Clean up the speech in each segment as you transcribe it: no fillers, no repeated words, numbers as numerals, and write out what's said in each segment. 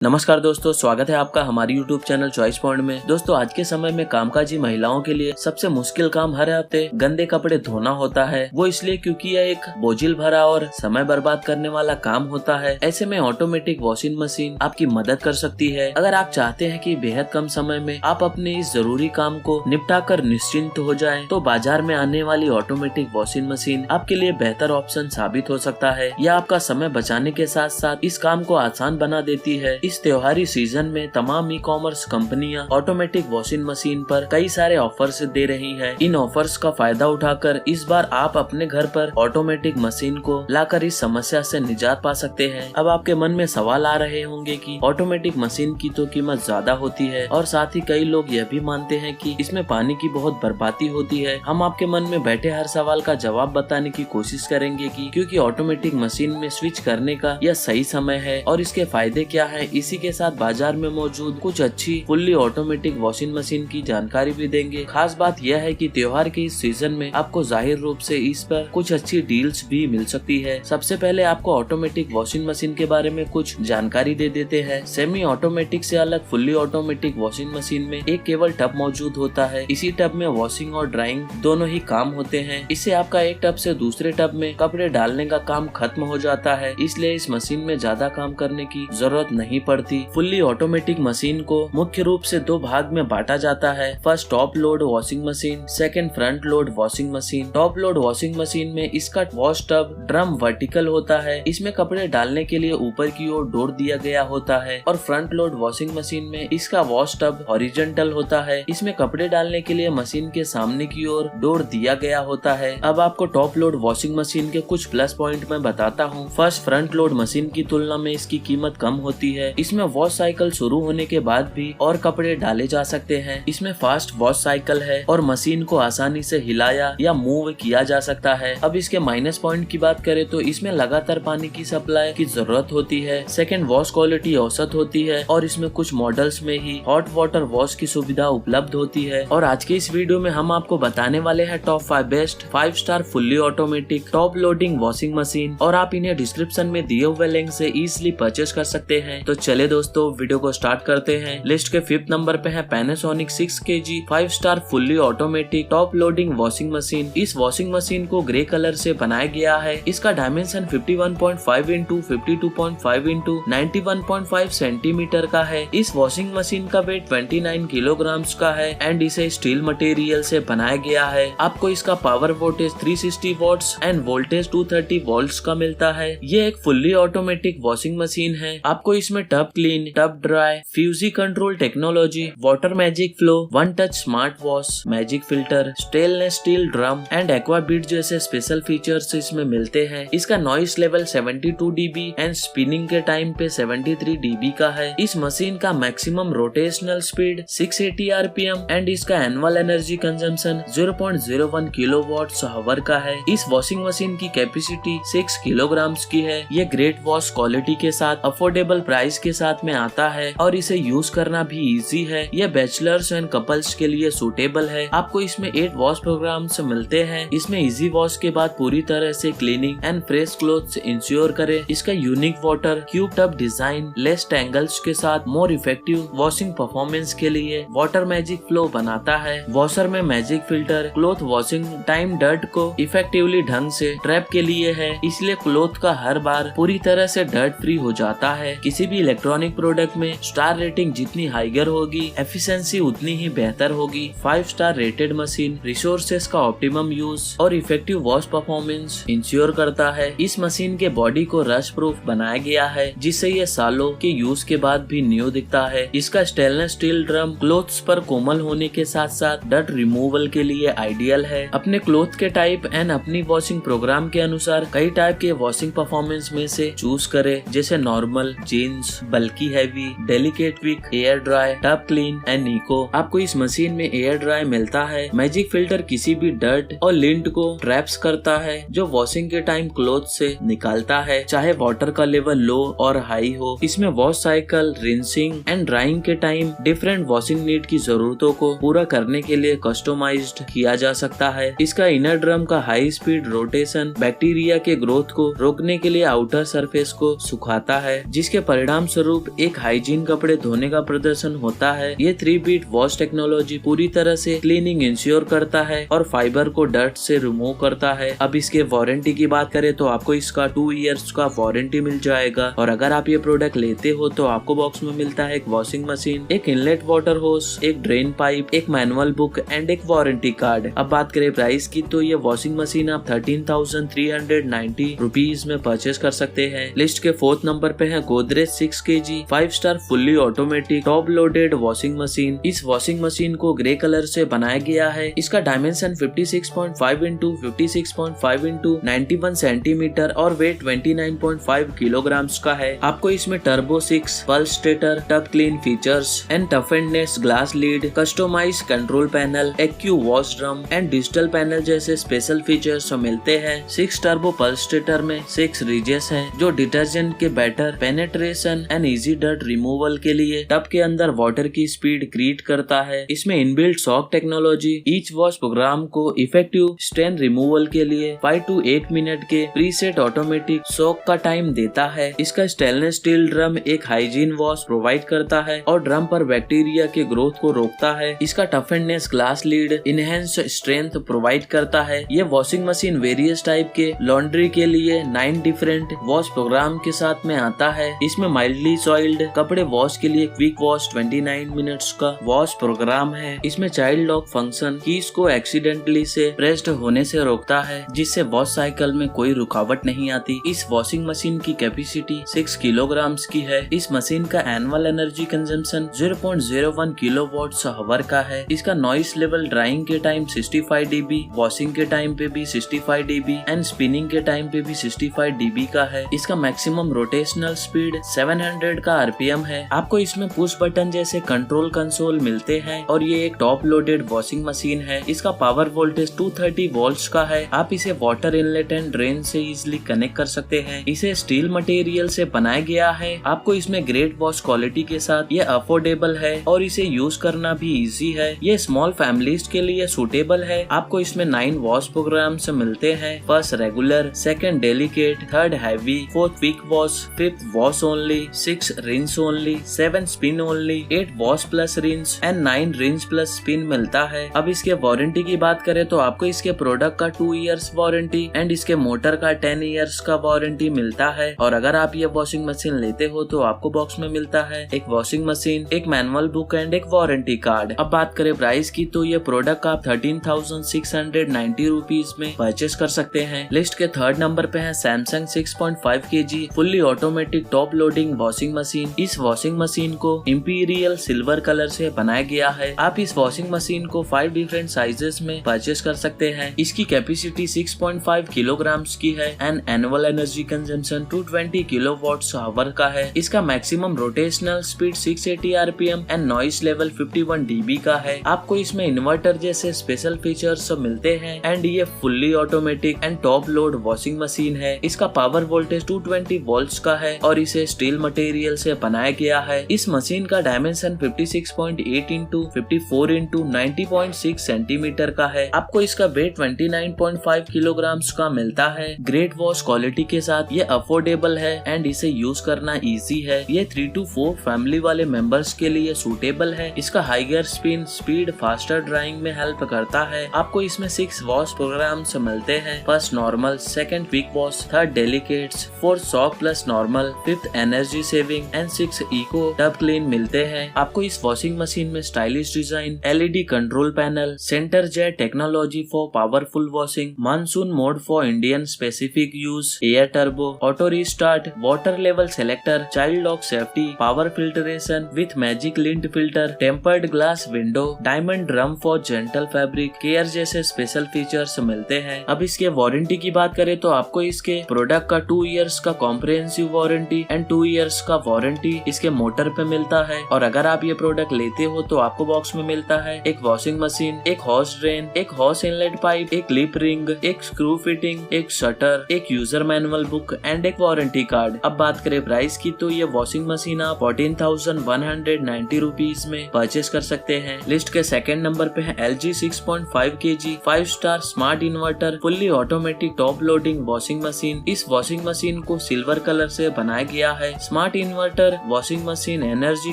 नमस्कार दोस्तों, स्वागत है आपका हमारी यूट्यूब चैनल चॉइस पॉइंट में। दोस्तों, आज के समय में कामकाजी महिलाओं के लिए सबसे मुश्किल काम हर हफ्ते गंदे कपड़े धोना होता है। वो इसलिए क्योंकि यह एक बोझिल भरा और समय बर्बाद करने वाला काम होता है। ऐसे में ऑटोमेटिक वॉशिंग मशीन आपकी मदद कर सकती है। अगर आप चाहते हैं कि बेहद कम समय में आप अपने इस जरूरी काम को निपटा कर निश्चिंत हो जाएं, तो बाजार में आने वाली ऑटोमेटिक वॉशिंग मशीन आपके लिए बेहतर ऑप्शन साबित हो सकता है। यह आपका समय बचाने के साथ साथ इस काम को आसान बना देती है। इस त्योहारी सीजन में तमाम ई कॉमर्स कंपनियां ऑटोमेटिक वॉशिंग मशीन पर कई सारे ऑफर्स दे रही हैं। इन ऑफर्स का फायदा उठाकर इस बार आप अपने घर पर ऑटोमेटिक मशीन को लाकर इस समस्या से निजात पा सकते हैं। अब आपके मन में सवाल आ रहे होंगे कि ऑटोमेटिक मशीन की तो कीमत ज्यादा होती है और साथ ही कई लोग यह भी मानते हैं कि इसमें पानी की बहुत बर्बादी होती है। हम आपके मन में बैठे हर सवाल का जवाब बताने की कोशिश करेंगे कि क्योंकि ऑटोमेटिक मशीन में स्विच करने का यह सही समय है और इसके फायदे क्या है। इसी के साथ बाजार में मौजूद कुछ अच्छी फुल्ली ऑटोमेटिक वॉशिंग मशीन की जानकारी भी देंगे। खास बात यह है कि त्योहार के इस सीजन में आपको जाहिर रूप से इस पर कुछ अच्छी डील्स भी मिल सकती है। सबसे पहले आपको ऑटोमेटिक वॉशिंग मशीन के बारे में कुछ जानकारी दे देते हैं। सेमी ऑटोमेटिक से अलग फुल्ली ऑटोमेटिक वॉशिंग मशीन में एक केवल टब मौजूद होता है। इसी टब में वॉशिंग और ड्राइंग दोनों ही काम होते हैं। इससे आपका एक टब से दूसरे टब में कपड़े डालने का काम खत्म हो जाता है। इसलिए इस मशीन में ज्यादा काम करने की जरूरत नहीं पड़ती। फुल्ली ऑटोमेटिक मशीन को मुख्य रूप से दो भाग में बांटा जाता है। First top load washing machine, second front load washing machine. Top load washing machine में इसका वॉश टब ड्रम वर्टिकल होता है। इसमें कपड़े डालने के लिए ऊपर की ओर डोर दिया गया होता है और फ्रंट लोड वॉशिंग मशीन में इसका वॉश टब हॉरिजॉन्टल होता है। इसमें कपड़े डालने के लिए मशीन के सामने की ओर डोर दिया गया होता है। अब आपको टॉप लोड वॉशिंग मशीन के कुछ प्लस पॉइंट मैं बताता हूँ। फर्स्ट, फ्रंट लोड मशीन की तुलना में इसकी कीमत कम होती है। इसमें वॉश साइकिल शुरू होने के बाद भी और कपड़े डाले जा सकते हैं। इसमें फास्ट वॉश साइकिल है और मशीन को आसानी से हिलाया या मूव किया जा सकता है। अब इसके माइनस पॉइंट की बात करें तो इसमें लगातार पानी की सप्लाई की जरूरत होती है। सेकंड, वॉश क्वालिटी औसत होती है और इसमें कुछ मॉडल्स में ही हॉट वाटर वॉश की सुविधा उपलब्ध होती है। और आज के इस वीडियो में हम आपको बताने वाले हैं top 5 best 5 star fully automatic top loading washing machine, और आप इन्हें डिस्क्रिप्शन में दिए हुए लिंक से इजीली परचेज कर सकते हैं। तो चले दोस्तों, वीडियो को स्टार्ट करते हैं। लिस्ट के 5th नंबर पे है Panasonic 6 kg 5 star fully automatic top loading washing machine. इस वॉशिंग मशीन को ग्रे कलर से बनाया गया है। इसका डायमेंशन 51.5 इंटू 52.5 इंटू 91.5 सेंटीमीटर का है। इस वॉशिंग मशीन का वेट 29 किलोग्राम्स का है एंड इसे स्टील मटेरियल से बनाया गया है। आपको इसका power voltage 360 watts and voltage 230 volts का मिलता है। ये एक फुल्ली ऑटोमेटिक वॉशिंग मशीन है। आपको इसमें tub clean, tub dry, fuzzy control technology, water magic flow, one touch smart wash, magic filter, stainless steel drum and aqua beat जैसे special features इसमें मिलते हैं। इसका noise level 72 dB and spinning के time पे 73 dB का है। इस मशीन का maximum rotational speed 680 RPM and इसका annual energy consumption 0.01 kilowatts hour का है। इस वॉशिंग मशीन की कैपेसिटी 6 किलोग्राम्स की है। ये ग्रेट वॉश क्वालिटी के साथ अफोर्डेबल प्राइस के साथ में आता है और इसे यूज करना भी इजी है। यह बैचलर्स एंड कपल्स के लिए सूटेबल है। आपको इसमें 8 वॉश प्रोग्राम्स मिलते हैं। इसमें इजी वॉश के बाद पूरी तरह से cleaning and fresh clothes ensure करे। इसका unique water cube tub design less tangles के साथ मोर इफेक्टिव वॉशिंग परफॉर्मेंस के लिए वाटर मैजिक फ्लो बनाता है। वॉशर में magic filter cloth washing time dirt को इफेक्टिवली ढंग से ट्रैप के लिए है, इसलिए क्लोथ का हर बार पूरी तरह से डर्ट फ्री हो जाता है। किसी भी इलेक्ट्रॉनिक प्रोडक्ट में स्टार रेटिंग जितनी हाइगर होगी, एफिशिएंसी उतनी ही बेहतर होगी। 5 स्टार रेटेड मशीन रिसोर्सेस का ऑप्टिमम यूज और इफेक्टिव वॉश परफॉर्मेंस इंश्योर करता है। इस मशीन के बॉडी को रश प्रूफ बनाया गया है, जिससे ये सालों के यूज के बाद भी न्यू दिखता है। इसका स्टेनलेस स्टील ड्रम क्लोथ्स पर कोमल होने के साथ साथ डर्ट रिमूवल के लिए आइडियल है। अपने क्लोथ के टाइप एंड अपनी वॉशिंग प्रोग्राम के अनुसार कई टाइप के वॉशिंग परफॉर्मेंस में से चूज करे, जैसे नॉर्मल, जीन्स, बल्कि हैवी, डेलिकेट विक, air dry, tub clean and eco. आपको इस मशीन में एयर ड्राई मिलता है। मैजिक फिल्टर किसी भी डर्ट और लिंट को ट्रैप्स करता है, जो वॉशिंग के टाइम क्लोथ से निकालता है, चाहे वाटर का लेवल लो और हाई हो। इसमें wash cycle, rinsing and drawing के टाइम डिफरेंट वॉशिंग नीड की जरूरतों को पूरा करने के लिए कस्टमाइज्ड किया जा सकता है। इसका इनर ड्रम का हाई स्पीड रोटेशन बैक्टीरिया के ग्रोथ को रोकने के लिए आउटर सरफेस को सुखाता है, जिसके परिणाम स्वरूप एक हाइजीन कपड़े धोने का प्रदर्शन होता है। ये 3 बीट वॉश टेक्नोलॉजी पूरी तरह से क्लीनिंग इंश्योर करता है और फाइबर को डस्ट से रिमूव करता है। अब इसके वारंटी की बात करें तो आपको इसका 2 इयर्स का वारंटी मिल जाएगा। और अगर आप ये प्रोडक्ट लेते हो तो आपको बॉक्स में मिलता है एक वॉशिंग मशीन, एक इनलेट वाटर होस, एक ड्रेन पाइप, एक मैनुअल बुक एंड एक वारंटी कार्ड। अब बात करें प्राइस की तो ये वॉशिंग मशीन आप 13,390 रुपीज में परचेज कर सकते हैं। लिस्ट के 4th नंबर पे है Godrej 6 kg 5 star fully automatic top loaded washing machine. इस वॉशिंग मशीन को ग्रे कलर से बनाया गया है। इसका डायमेंशन 56.5 इंटू 56.5 इंटू 91 सेंटीमीटर और वेट 29.5 किलोग्राम्स का है। आपको इसमें turbo 6 pulse stator, tough clean features and toughened glass lid, customise control panel, एक्यू wash drum and digital panel जैसे स्पेशल फीचर्स मिलते हैं। 6 टर्बो पल्स स्टेटर में 6 रिजेस हैं जो डिटर्जेंट के better penetration and easy dirt removal के लिए टब के अंदर वाटर की स्पीड क्रिएट करता है। इसमें inbuilt soak technology each wash programme को इफेक्टिव स्टेन रिमूवल के लिए 5 to 8 मिनट के प्रीसेट ऑटोमेटिक सॉक का टाइम देता है। इसका स्टेनलेस स्टील ड्रम एक हाइजीन वॉश प्रोवाइड करता है और ड्रम पर बैक्टीरिया के ग्रोथ को रोकता है। इसका toughness glass lead enhance strength provide करता है। ये वॉशिंग मशीन वेरियस टाइप के लॉन्ड्री के लिए 9 डिफरेंट वॉश प्रोग्राम के साथ में आता है। इसमें माइल्डली सॉइल्ड कपड़े वॉश के लिए क्विक वॉश 29 मिनट्स का वॉश प्रोग्राम है। इसमें चाइल्ड लॉक फंक्शन कीज को एक्सीडेंटली से प्रेस्ड होने से रोकता है, जिससे वॉश साइकिल में कोई रुकावट नहीं आती। इस वॉशिंग मशीन की कैपेसिटी 6 किलोग्राम्स की है। इस मशीन का annual energy consumption 0.01 kilowatts hour का है। इसका नॉइस लेवल ड्राइंग के टाइम 65 dB, वॉशिंग के टाइम पे भी 65 dB एंड स्पिनिंग के टाइम पे भी 65 dB का है। इसका मैक्सिमम रोटेशनल स्पीड 700 का RPM है। आपको इसमें पुश बटन जैसे कंट्रोल कंसोल मिलते हैं और ये एक टॉप लोडेड वॉशिंग मशीन है। इसका पावर वोल्टेज 230 वोल्ट्स का है। आप इसे वाटर इनलेट एंड ड्रेन से इजिली कनेक्ट कर सकते हैं। इसे स्टील मटेरियल से बनाया गया है। आपको इसमें ग्रेट वॉश क्वालिटी के साथ ये अफोर्डेबल है और इसे यूज करना भी इजी है। ये स्मॉल फैमिलीज के लिए सूटेबल है। आपको इसमें 9 वॉश प्रोग्राम्स मिलते हैं। First regular, second delicate, third heavy, 4th quick wash, 5th wash only, 6 rinse only, 7 spin only, 8 wash plus rinse and 9 rinse plus spin मिलता है। अब इसके वारंटी की बात करें तो आपको इसके प्रोडक्ट का 2 इयर्स वारंटी एंड इसके मोटर का 10 इयर्स का वारंटी मिलता है। और अगर आप ये वॉशिंग मशीन लेते हो तो आपको बॉक्स में मिलता है एक वॉशिंग मशीन, एक मैनुअल बुक एंड एक वारंटी कार्ड। अब बात करें प्राइस की तो ये प्रोडक्ट आप 13,690 रुपीज में परचेस कर सकते हैं। लिस्ट के 3rd नंबर पे है Samsung 6.5 kg fully automatic top loading washing machine. इस वॉशिंग मशीन को इंपीरियल सिल्वर कलर से बनाया गया है। आप इस वॉशिंग मशीन को 5 डिफरेंट साइजेस में परचेस कर सकते हैं। इसकी कैपेसिटी 6.5 किलोग्राम्स की है and annual energy consumption 220 kilowatts hour का है। इसका maximum rotational speed 680 RPM and noise level 51 dB का है। आपको इसमें इन्वर्टर जैसे स्पेशल फीचर्स मिलते हैं एंड ये fully automatic and top load washing machine है। इसका पावर वोल्टेज 220 वोल्ट्स का है और इसे स्टील मटेरियल से बनाया गया है। इस मशीन का डायमेंशन 56.8 इंटू 54 इंटू 90.6 सेंटीमीटर का है। आपको इसका वेट 29.5 किलोग्राम्स का मिलता है। ग्रेट वॉश क्वालिटी के साथ ये अफोर्डेबल है एंड इसे यूज करना इजी है। ये 3 to 4 फैमिली वाले मेंबर्स के लिए सूटेबल है। इसका higher spin speed faster drying में हेल्प करता है। आपको इसमें 6 वॉश प्रोग्राम्स मिलते हैं। First normal, second quick wash, third delicates, 4th soft plus normal, 5th energy saving and 6 eco tub clean मिलते हैं। आपको इस वॉशिंग मशीन में stylish design, LED control panel, centre jet technology for powerful washing, monsoon mode for Indian specific use, air turbo, auto restart, water level selector, child lock safety, power filtration with magic lint filter, tempered glass window, diamond drum for gentle fabric care जैसे special features मिलते हैं। अब इसके warranty की बात करें तो आपको इसके प्रोडक्ट का 2 इयर्स का कॉम्प्रिहेंसिव वारंटी एंड 2 इयर्स का वारंटी इसके मोटर पे मिलता है। और अगर आप ये प्रोडक्ट लेते हो तो आपको बॉक्स में मिलता है एक वॉशिंग मशीन, एक हॉस ड्रेन, एक हॉस इनलेट पाइप, एक लिप रिंग, एक स्क्रू फिटिंग, एक शटर, एक यूजर मैनुअल बुक एंड एक वारंटी कार्ड। अब बात करें प्राइस की तो ये वॉशिंग मशीन आप 14,190 रुपीज में परचेस कर सकते हैं। लिस्ट के 2nd नंबर पे है LG 6.5 kg 5 star smart inverter fully automatic top loading washing machine. इस वॉशिंग मशीन को सिल्वर कलर से बनाया गया है। Smart inverter washing machine energy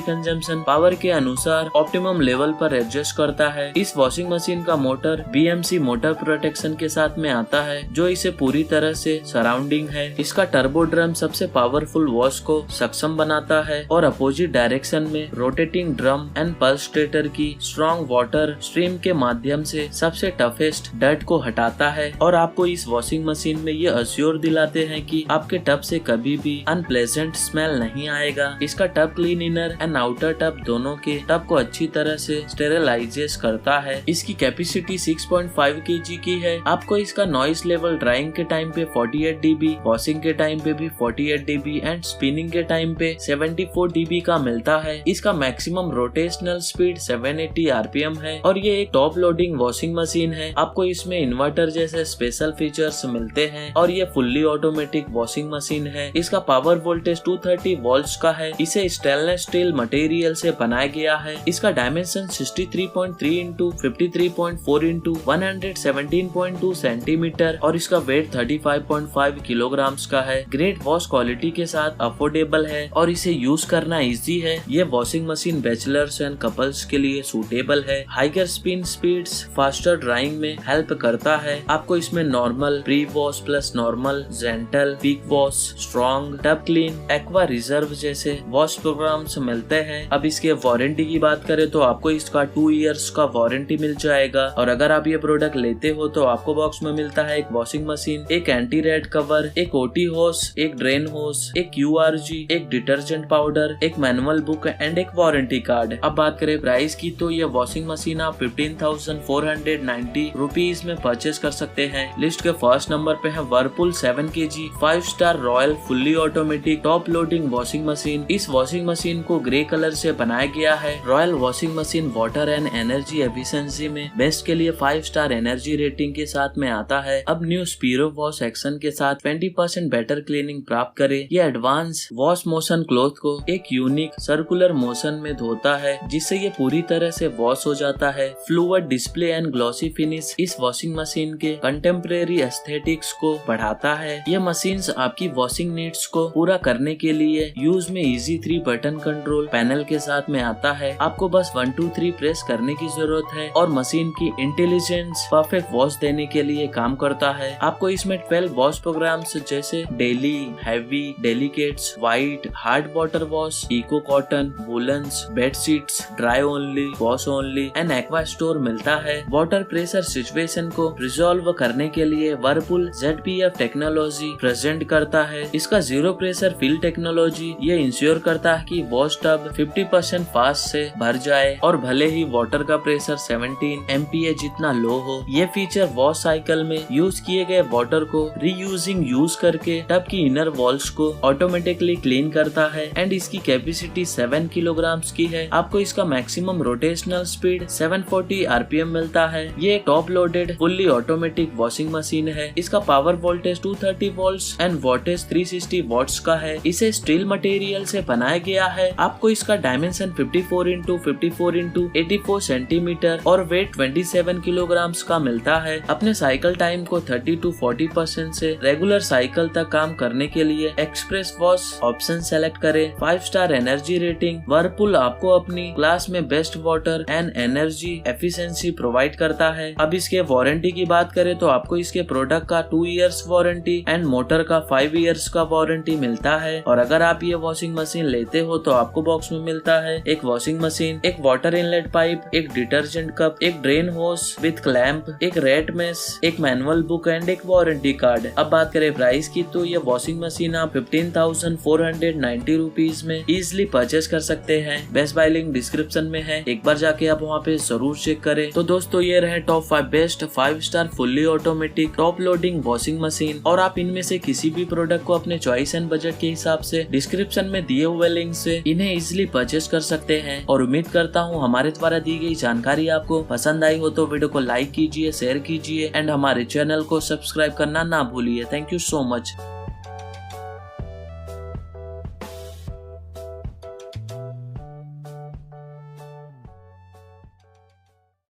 consumption power के अनुसार ऑप्टिमम लेवल पर एडजस्ट करता है। इस वॉशिंग मशीन का मोटर BMC मोटर प्रोटेक्शन के साथ में आता है जो इसे पूरी तरह से सराउंडिंग है। इसका टर्बो ड्रम सबसे पावरफुल वॉश को सक्षम बनाता है और अपोजिट डायरेक्शन में rotating drum and pulse stator की स्ट्रॉन्ग वाटर स्ट्रीम के माध्यम से सबसे टफेस्ट डर्ट को हटाता है और आपको इस वॉशिंग मशीन में ये अश्योर दिलाते हैं कि आपके टब से कभी भी अनप्लेजेंट स्मेल नहीं आएगा। इसका tub clean inner and outer tub दोनों के टब को अच्छी तरह से स्टेरिलाइज करता है। इसकी कैपेसिटी 6.5 kg की है। आपको इसका नॉइस लेवल ड्राइंग के टाइम पे 48 dB, वॉशिंग के टाइम पे भी 48 dB एंड स्पिनिंग के टाइम पे 74 dB का मिलता है। इसका मैक्सिमम रोटेशनल स्पीड 780 RPM है और ये एक टॉप लोडिंग वॉशिंग मशीन है। आपको इसमें इन्वर्टर जैसे स्पेशल फीचर्स मिलते हैं और ये फुल्ली ऑटोमेटिक वॉशिंग मशीन है। इसका पावर वोल्टेज 230 वोल्ट्स का है। इसे स्टेनलेस स्टील मटेरियल से बनाया गया है। इसका डायमेंशन 63.3 इंटू 53.4 इंटू 117.2 सेंटीमीटर और इसका वेट 35.5 किलोग्राम्स का है। ग्रेट वॉश क्वालिटी के साथ अफोर्डेबल है और इसे यूज करना इजी है। ये washing machine bachelors and couples के लिए सूटेबल है। Higher spin speeds faster drying में हेल्प करता है। आपको इसमें normal, pre wash plus normal, gentle, peak wash, strong, tub clean, aqua reserve जैसे वॉश प्रोग्राम्स मिलते हैं। अब इसके वारंटी की बात करें तो आपको इसका 2 इयर्स का वारंटी मिल जाएगा और अगर आप ये प्रोडक्ट लेते हो तो आपको बॉक्स में मिलता है एक वॉशिंग मशीन, एक एंटी रेड कवर, एक OT होस, एक ड्रेन होस, एक QRG, एक डिटर्जेंट पाउडर, एक मैनुअल बुक एंड एक वारंटी कार्ड। अब बात करें प्राइस की तो ये वॉशिंग मशीन आप 15,490 रुपीज में परचेज कर सकते हैं। लिस्ट के फर्स्ट नंबर पे है Whirlpool 7 kg 5 star royal fully automatic top loading washing machine. इस वॉशिंग मशीन को ग्रे कलर से बनाया गया है। Royal washing machine water and energy efficiency में बेस्ट के लिए 5 स्टार एनर्जी रेटिंग के साथ में आता है। अब न्यू स्पीरो वॉश एक्शन के साथ 20% बेटर क्लीनिंग प्राप्त करे। ये एडवांस वॉश मोशन क्लॉथ को एक यूनिक सर्कुलर मोशन में धोता है जिससे ये पूरी तरह से वॉश हो जाता है। Fluid display and glossy finish इस वॉशिंग मशीन के कंटेम्परेरी एस्थेटिक्स को बढ़ाता है। ये मशीन्स आपकी वॉशिंग नीड्स को पूरा करने के लिए यूज में इजी 3 बटन कंट्रोल पैनल के साथ में आता है। आपको बस 1 2 3 प्रेस करने की जरूरत है और मशीन की इंटेलिजेंस परफेक्ट वॉश देने के लिए काम करता है। आपको इसमें 12 वॉश प्रोग्राम्स जैसे daily, heavy, delicates, white, hard water wash, eco cotton, woollens, bedsheets, dry only, wash only and aqua store मिलता है। वाटर प्रेशर सिचुएशन को रिजॉल्व करने के लिए वर्लपूल ZPF टेक्नोलॉजी प्रेजेंट करता है। इसका जीरो प्रेशर फिल टेक्नोलॉजी ये इंश्योर करता है कि वॉश टब 50% फास्ट से भर जाए और भले ही वाटर का प्रेशर 17 MPa जितना लो हो। ये फीचर वॉश साइकिल में यूज किए गए वाटर को रीयूजिंग यूज करके टब की इनर वॉल्स को ऑटोमेटिकली क्लीन करता है एंड इसकी कैपेसिटी 7 किलोग्राम्स की है। आपको इसका मैक्सिमम रोटेशनल स्पीड 740 RPM मिलता है। ये top loaded fully automatic washing machine है। इसका power voltage 230 volts and wattage 360 watts का है। इसे स्टील मटेरियल से बनाया गया है। आपको इसका डायमेंशन 54 इंटू 54 इंटू 84 सेंटीमीटर और वेट 27 किलोग्राम्स का मिलता है। अपने साइकिल टाइम को 30 to 40% से रेगुलर साइकिल तक काम करने के लिए एक्सप्रेस वॉश ऑप्शन सेलेक्ट करें। 5 स्टार एनर्जी रेटिंग वर्लपूल आपको अपनी क्लास में best water and energy efficiency provide करता है। अब इसके वारंटी की बात करें तो आपको इसके प्रोडक्ट का 2 इयर्स वारंटी एंड मोटर का 5 इयर्स का वारंटी मिलता है। और अगर आप ये वॉशिंग मशीन लेते हो तो आपको बॉक्स में मिलता है एक वॉशिंग मशीन, एक वाटर इनलेट पाइप, एक डिटर्जेंट कप, एक ड्रेन होस विद क्लैंप, एक रेट मेस, एक मैनुअल बुक एंड एक वारंटी कार्ड। अब बात करें प्राइस की तो ये वॉशिंग मशीन आप 15,490 रुपीज में इजिली परचेज कर सकते हैं। बेस्ट बाय लिंक डिस्क्रिप्शन में है, एक बार जाके आप वहाँ पे जरूर चेक करें। तो दोस्तों ये रहे top 5 best 5 star fully automatic top loading washing machine और आप इनमें से किसी भी प्रोडक्ट को अपने चॉइस एंड बजट के हिसाब से डिस्क्रिप्शन में दिए हुए लिंक से इन्हें इजिली परचेज कर सकते हैं। और उम्मीद करता हूँ हमारे द्वारा दी गई जानकारी आपको पसंद आई हो तो वीडियो को लाइक कीजिए, शेयर कीजिए एंड हमारे चैनल को सब्सक्राइब करना ना भूलिए। Thank you so much.